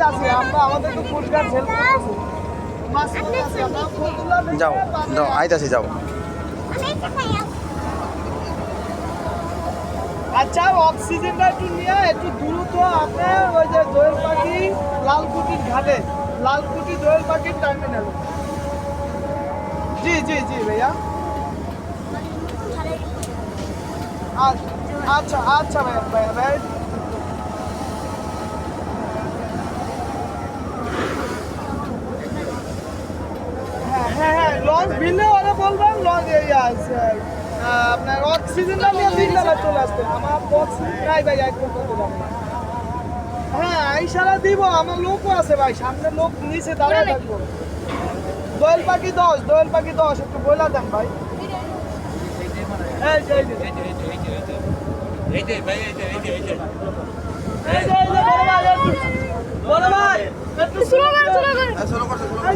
আছি আমরা, আমাদের তো পুরস্কার হেল্প করতেছি। মাছ আছে আমরা ফতুল্লা যাও যাও আইতাছি যাও। আচ্ছা অক্সিজেনটা একটু নিয়ে একটু দ্রুত আপনার ওই যে দোয়েল পাখি লালকুটির ঘাটে, লালকুটি দোয়েল পাখির টার্মিনাল। জি জি জি ভাইয়া। আচ্ছা আচ্ছা ভাইয়া ভাইয়া ভাই। হ্যাঁ হ্যাঁ হ্যাঁ লঞ্চ ভিড়লে ওরা বলবেন লঞ্চ আপনার অক্সিজেনটা নিয়ে তিনবেলা চলে আসতে। আমার বক্স নাই ভাই একদম করতে যাবে। হ্যাঁ ইশারা দিব, আমার লোকও আছে ভাই, সামনে লোক নিচে দাঁড়িয়ে থাকবো। দোয়েল পাখি 10, দোয়েল পাখি 10 একটু বইলা দেন ভাই। এই যে বড় ভাই একটু বড় ভাই একটু শুরু করেন।